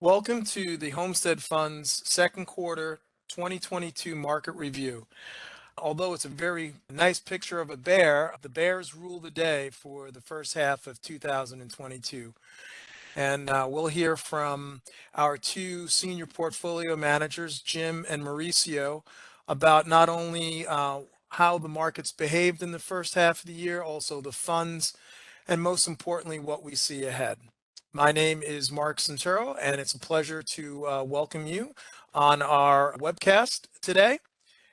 Welcome to the Homestead Fund's second quarter 2022 market review. Although it's a very nice picture of a bear, the bears rule the day for the first half of 2022. And we'll hear from our two senior portfolio managers, Jim and Mauricio, about not only how the markets behaved in the first half of the year, also the funds, and most importantly, what we see ahead. My name is Mark Santoro, and it's a pleasure to welcome you on our webcast today.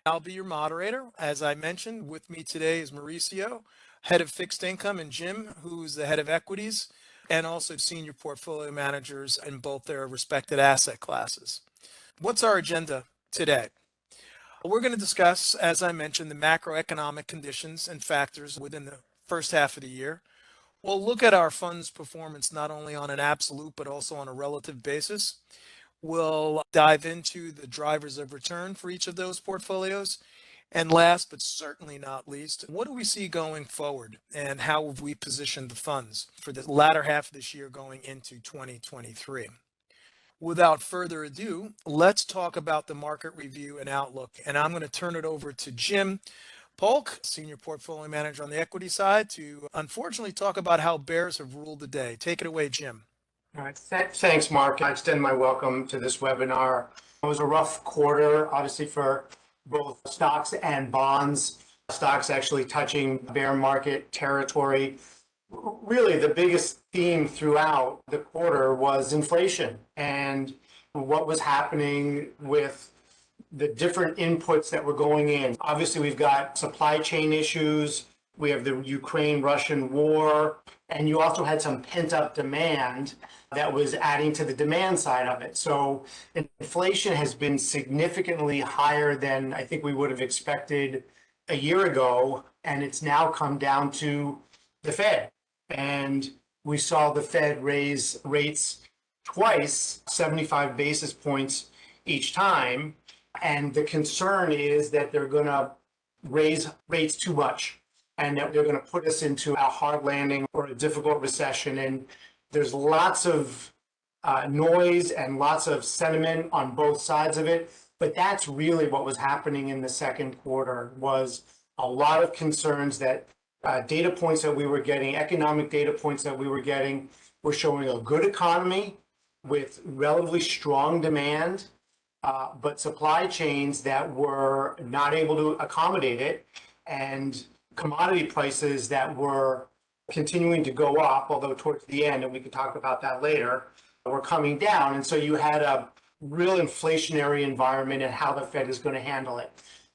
I'll be your moderator. As I mentioned, with me today is Mauricio, head of fixed income, and Jim, who's the head of equities, and also senior portfolio managers in both their respected asset classes. What's our agenda today? We're going to discuss, as I mentioned, the macroeconomic conditions and factors within the first half of the year. We'll look at our fund's performance not only on an absolute but also on a relative basis. We'll dive into the drivers of return for each of those portfolios. And last but certainly not least, what do we see going forward and how have we positioned the funds for the latter half of this year going into 2023? Without further ado, let's talk about the market review and outlook. And I'm going to turn it over to Jim Polk, senior portfolio manager on the equity side, to unfortunately talk about how bears have ruled the day. Take it away, Jim. All right. Thanks, Mark. I extend my welcome to this webinar. It was a rough quarter, obviously, for both stocks and bonds. Stocks actually touching bear market territory. Really, the biggest theme throughout the quarter was inflation and what was happening with the different inputs that were going in. Obviously, we've got supply chain issues. We have the Ukraine-Russian war, and you also had some pent-up demand that was adding to the demand side of it. So inflation has been significantly higher than I think we would have expected a year ago, and it's now come down to the Fed. And we saw the Fed raise rates twice, 75 basis points each time. And the concern is that they're going to raise rates too much and that they're going to put us into a hard landing or a difficult recession. And there's lots of noise and lots of sentiment on both sides of it. But that's really what was happening in the second quarter, was a lot of concerns that data points that we were getting, economic data points that we were getting, were showing a good economy with relatively strong demand, but supply chains that were not able to accommodate it, and commodity prices that were continuing to go up, although towards the end, and we can talk about that later, were coming down. And so you had a real inflationary environment and how the Fed is going to handle it.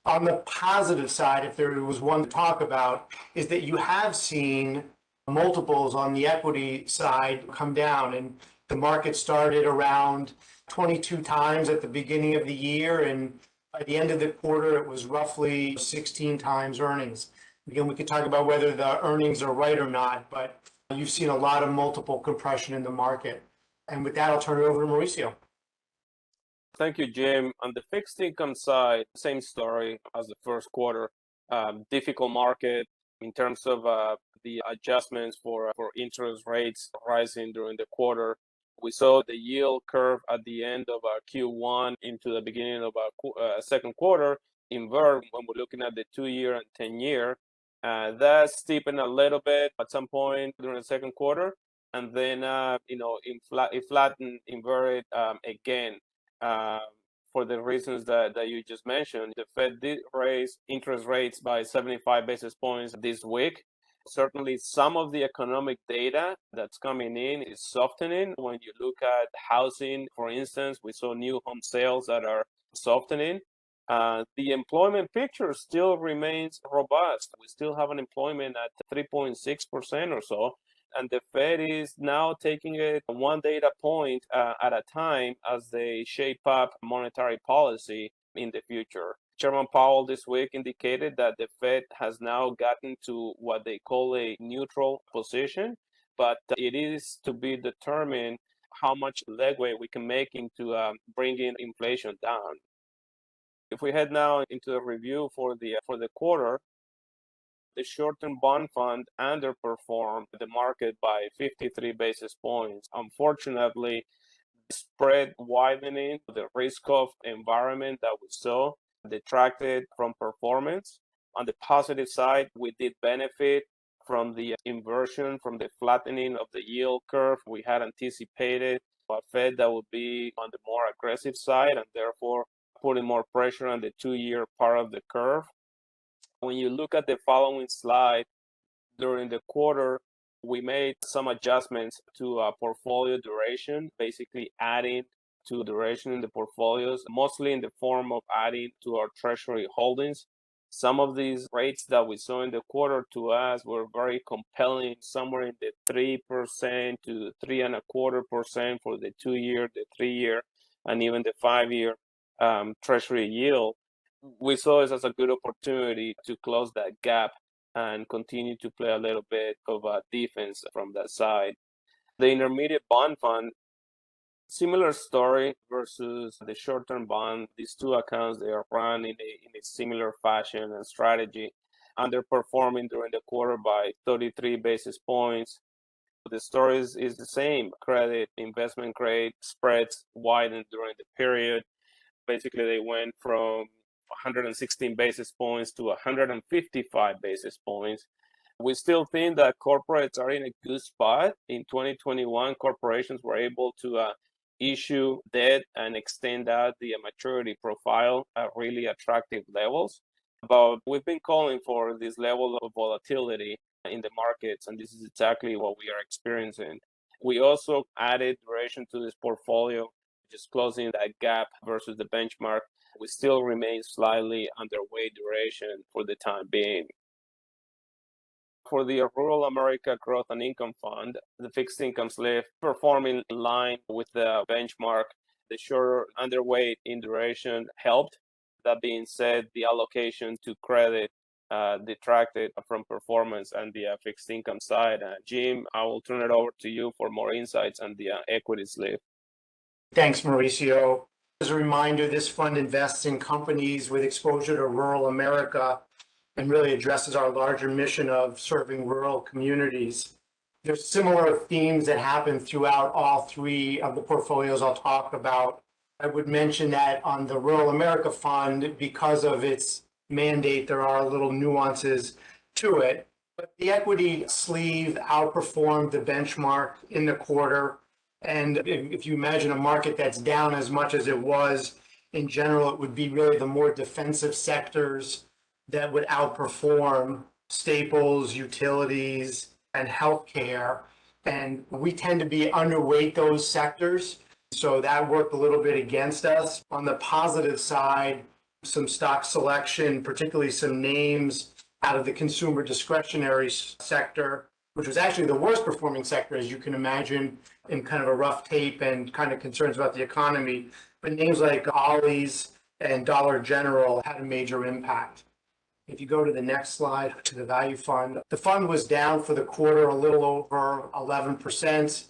On the positive side, if there was one to talk about, is that you have seen multiples on the equity side come down, and the market started around 22 times at the beginning of the year, and by the end of the quarter, it was roughly 16 times earnings. Again, we could talk about whether the earnings are right or not, but you've seen a lot of multiple compression in the market. And with that, I'll turn it over to Mauricio. Thank you, Jim. On the fixed income side, same story as the first quarter. Difficult market in terms of the adjustments for interest rates rising during the quarter. We saw the yield curve at the end of our Q1 into the beginning of our second quarter invert when we're looking at the 2-year and 10-year. That steepened a little bit at some point during the second quarter, and then it flattened, inverted again. For the reasons that you just mentioned. The Fed did raise interest rates by 75 basis points this week. Certainly, some of the economic data that's coming in is softening. When you look at housing, for instance, we saw new home sales that are softening. The employment picture still remains robust. We still have unemployment at 3.6% or so. And the Fed is now taking it one data point at a time as they shape up monetary policy in the future. Chairman Powell this week indicated that the Fed has now gotten to what they call a neutral position, but it is to be determined how much leeway we can make into bringing inflation down. If we head now into the review for the quarter, the short-term bond fund underperformed the market by 53 basis points. Unfortunately, spread widening, the risk-off environment that we saw detracted from performance. On the positive side, we did benefit from the inversion, from the flattening of the yield curve. We had anticipated a Fed that would be on the more aggressive side and therefore putting more pressure on the 2-year part of the curve. When you look at the following slide, during the quarter, we made some adjustments to portfolio duration, basically adding to duration in the portfolios, mostly in the form of adding to our treasury holdings. Some of these rates that we saw in the quarter to us were very compelling, somewhere in the 3% to 3.25% for the 2-year, the 3-year, and even the 5-year treasury yield. We saw this as a good opportunity to close that gap and continue to play a little bit of a defense from that side. The intermediate bond fund, similar story versus the short-term bond. These two accounts, they are run in a similar fashion and strategy, underperforming during the quarter by 33 basis points. The story is the same. Credit, investment grade spreads widened during the period. Basically, they went from 116 basis points to 155 basis points. We still think that corporates are in a good spot. In 2021, corporations were able to issue debt and extend out the maturity profile at really attractive levels. But we've been calling for this level of volatility in the markets, and this is exactly what we are experiencing. We also added duration to this portfolio, just closing that gap versus the benchmark. We still remain slightly underweight duration for the time being. For the Rural America Growth and Income Fund, the fixed income sleeve performing in line with the benchmark. The shorter underweight in duration helped. That being said, the allocation to credit detracted from performance and the fixed income side. Jim, I will turn it over to you for more insights on the equity sleeve. Thanks, Mauricio. As a reminder, this fund invests in companies with exposure to rural America and really addresses our larger mission of serving rural communities. There's similar themes that happen throughout all three of the portfolios I'll talk about. I would mention that on the Rural America Fund, because of its mandate, there are little nuances to it. But the equity sleeve outperformed the benchmark in the quarter. And if you imagine a market that's down as much as it was, in general, it would be really the more defensive sectors that would outperform staples, utilities, and healthcare. And we tend to be underweight those sectors. So that worked a little bit against us. On the positive side, some stock selection, particularly some names out of the consumer discretionary sector, which was actually the worst performing sector, as you can imagine, in kind of a rough tape and kind of concerns about the economy. But names like Ollie's and Dollar General had a major impact. If you go to the next slide, to the value fund, the fund was down for the quarter a little over 11%,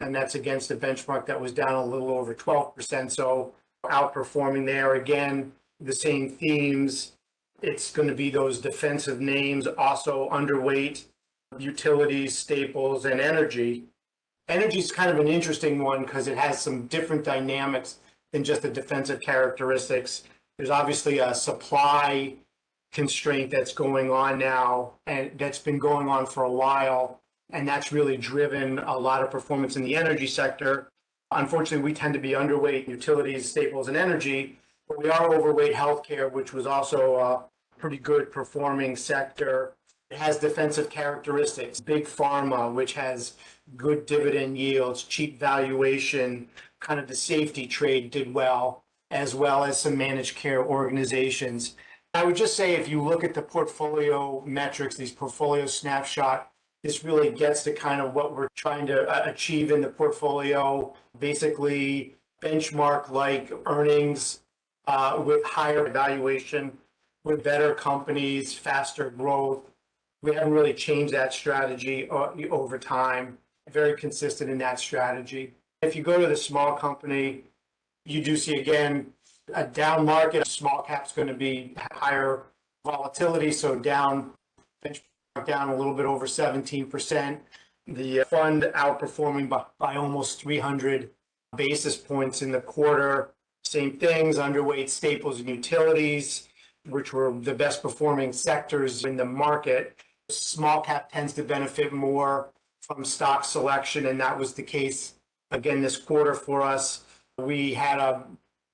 and that's against a benchmark that was down a little over 12%. So outperforming there. Again, the same themes. It's going to be those defensive names, also underweight utilities, staples, and energy. Energy is kind of an interesting one because it has some different dynamics than just the defensive characteristics. There's obviously a supply constraint that's going on now, and that's been going on for a while, and that's really driven a lot of performance in the energy sector. Unfortunately, we tend to be underweight utilities, staples, and energy, but we are overweight healthcare, which was also a pretty good performing sector. It has defensive characteristics. Big pharma, which has good dividend yields, cheap valuation, kind of the safety trade did well as some managed care organizations. I would just say if you look at the portfolio metrics, these portfolio snapshot, this really gets to kind of what we're trying to achieve in the portfolio. Basically, benchmark-like earnings with higher valuation, with better companies, faster growth. We haven't really changed that strategy over time. Very consistent in that strategy. If you go to the small company, you do see, again, a down market. Small cap's going to be higher volatility, so down, benchmark down a little bit over 17%. The fund outperforming by almost 300 basis points in the quarter. Same things, underweight staples and utilities, which were the best performing sectors in the market. Small cap tends to benefit more from stock selection, and that was the case again this quarter for us. We had a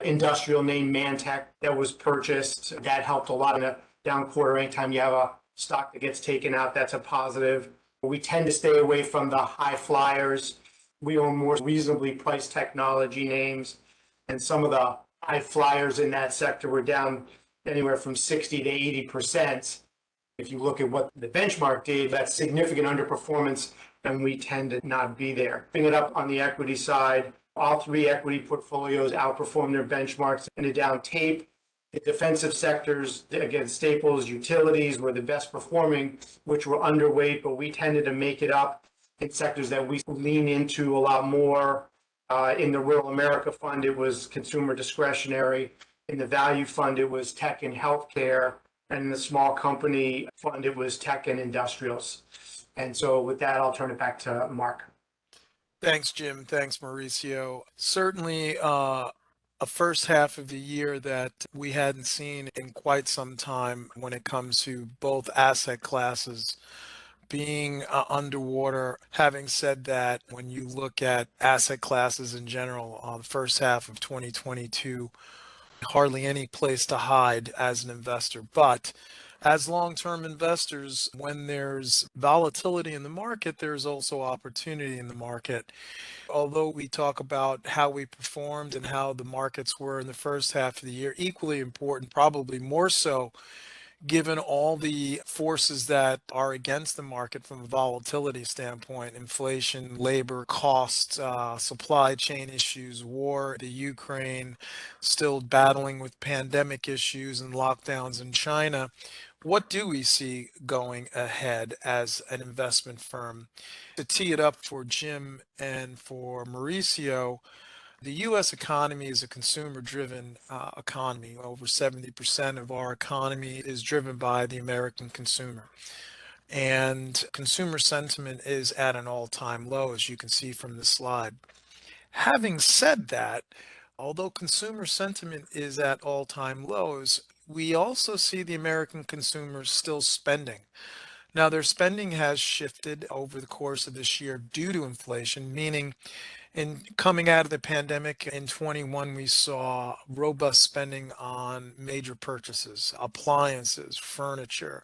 industrial name Mantech that was purchased. That helped a lot in a down quarter. Anytime you have a stock that gets taken out, that's a positive. We tend to stay away from the high flyers. We own more reasonably priced technology names, and some of the high flyers in that sector were down anywhere from 60 to 80%. If you look at what the benchmark did, that's significant underperformance, and we tend to not be there. Bring it up on the equity side. All three equity portfolios outperformed their benchmarks in a down tape. The defensive sectors, again, staples, utilities were the best performing, which were underweight, but we tended to make it up in sectors that we lean into a lot more. In the Rural America Fund, it was consumer discretionary. In the Value Fund, it was tech and healthcare. And in the Small Company Fund, it was tech and industrials. And so with that, I'll turn it back to Mark. Thanks, Jim. Thanks, Mauricio. Certainly a first half of the year that we hadn't seen in quite some time when it comes to both asset classes being underwater. Having said that, when you look at asset classes in general, the first half of 2022, hardly any place to hide as an investor. But as long-term investors, when there's volatility in the market, there's also opportunity in the market. Although we talk about how we performed and how the markets were in the first half of the year, equally important, probably more so, given all the forces that are against the market from a volatility standpoint: inflation, labor costs, supply chain issues, war, the Ukraine, still battling with pandemic issues and lockdowns in China. What do we see going ahead as an investment firm? To tee it up for Jim and for Mauricio, the U.S. economy is a consumer-driven economy. Over 70% of our economy is driven by the American consumer. And consumer sentiment is at an all-time low, as you can see from the slide. Having said that, although consumer sentiment is at all-time lows, we also see the American consumers still spending. Now, their spending has shifted over the course of this year due to inflation, meaning in coming out of the pandemic in 21, we saw robust spending on major purchases, appliances, furniture,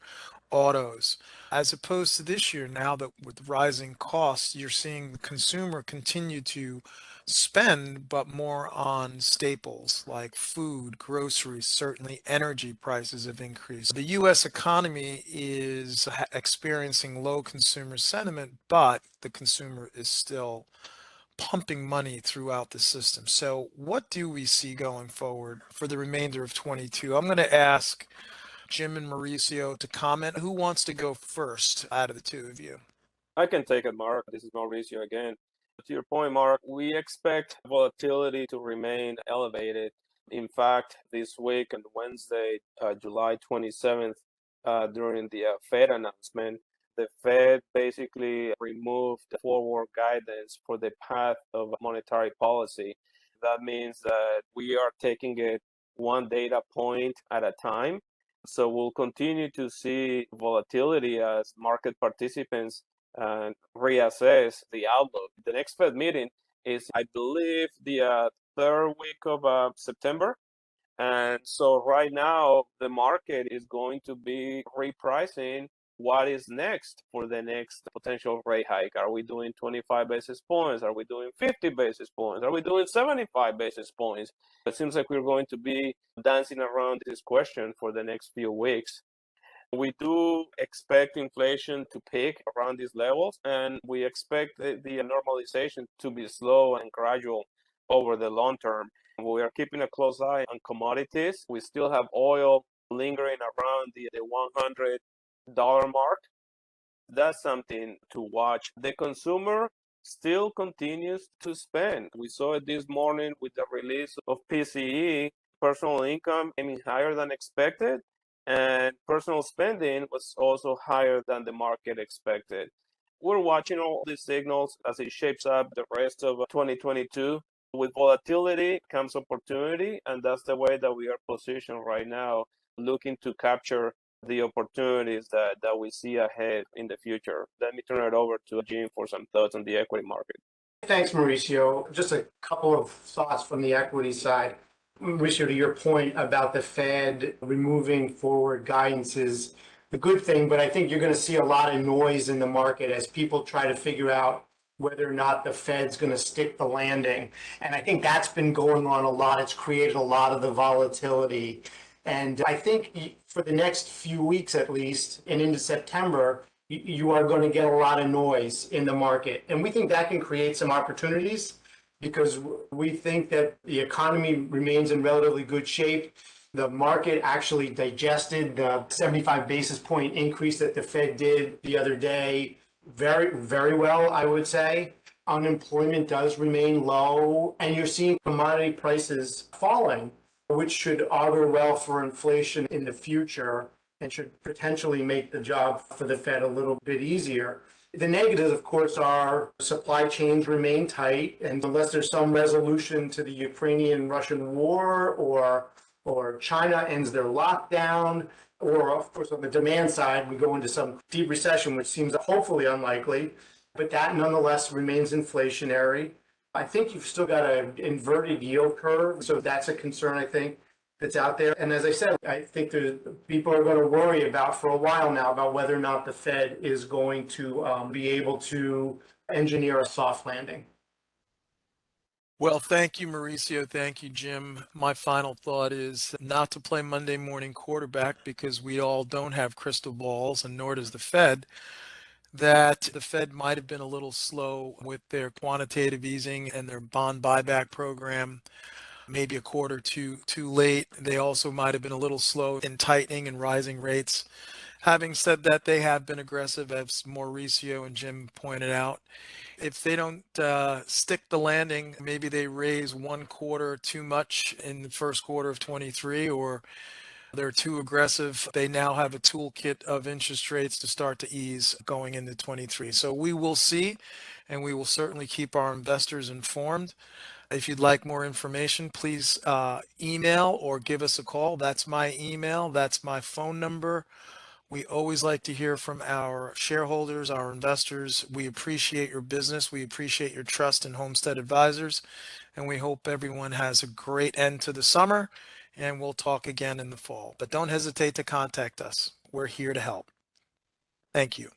autos, as opposed to this year. Now that with rising costs, you're seeing the consumer continue to spend, but more on staples like food, groceries. Certainly energy prices have increased. The U.S. economy is experiencing low consumer sentiment, but the consumer is still pumping money throughout the system. So what do we see going forward for the remainder of 22? I'm going to ask Jim and Mauricio to comment. Who wants to go first out of the two of you? I can take it, Mark. This is Mauricio again. To your point, Mark, we expect volatility to remain elevated. In fact, this week on Wednesday, July 27th, during the Fed announcement, the Fed basically removed the forward guidance for the path of monetary policy. That means that we are taking it one data point at a time. So we'll continue to see volatility as market participants reassess the outlook. The next Fed meeting is, I believe, the third week of September. And so right now, the market is going to be repricing what is next for the next potential rate hike. Are we doing 25 basis points? Are we doing 50 basis points? Are we doing 75 basis points? It seems like we're going to be dancing around this question for the next few weeks. We do expect inflation to peak around these levels, and we expect the normalization to be slow and gradual over the long term. We are keeping a close eye on commodities. We still have oil lingering around the $100 mark. That's something to watch. The consumer still continues to spend. We saw it this morning with the release of PCE. Personal income came higher than expected, and personal spending was also higher than the market expected. We're watching all these signals as it shapes up the rest of 2022. with volatility comes opportunity, and that's the way that we are positioned right now, looking to capture the opportunities that we see ahead in the future. Let me turn it over to Jim for some thoughts on the equity market. Thanks, Mauricio. Just a couple of thoughts from the equity side. Mauricio, to your point about the Fed removing forward guidance is a good thing, but I think you're going to see a lot of noise in the market as people try to figure out whether or not the Fed's going to stick the landing. And I think that's been going on a lot. It's created a lot of the volatility. And I think for the next few weeks, at least, and into September, you are going to get a lot of noise in the market. And we think that can create some opportunities because we think that the economy remains in relatively good shape. The market actually digested the 75 basis point increase that the Fed did the other day very, very well, I would say. Unemployment does remain low, and you're seeing commodity prices falling, which should augur well for inflation in the future and should potentially make the job for the Fed a little bit easier. The negatives, of course, are supply chains remain tight, and unless there's some resolution to the Ukrainian-Russian war or China ends their lockdown, or of course on the demand side, we go into some deep recession, which seems hopefully unlikely, but that nonetheless remains inflationary. I think you've still got an inverted yield curve, so that's a concern, I think, that's out there. And as I said, I think people are going to worry about for a while now about whether or not the Fed is going to be able to engineer a soft landing. Well, thank you, Mauricio. Thank you, Jim. My final thought is not to play Monday morning quarterback because we all don't have crystal balls, and nor does the Fed, that the Fed might have been a little slow with their quantitative easing and their bond buyback program, maybe a quarter too late. They also might have been a little slow in tightening and rising rates. Having said that, they have been aggressive, as Mauricio and Jim pointed out. If they don't stick the landing, maybe they raise one quarter too much in the first quarter of 23, or they're too aggressive. They now have a toolkit of interest rates to start to ease going into 23. So we will see, and we will certainly keep our investors informed. If you'd like more information, please email or give us a call. That's my email. That's my phone number. We always like to hear from our shareholders, our investors. We appreciate your business. We appreciate your trust in Homestead Advisors, and we hope everyone has a great end to the summer, and we'll talk again in the fall. But don't hesitate to contact us. We're here to help. Thank you.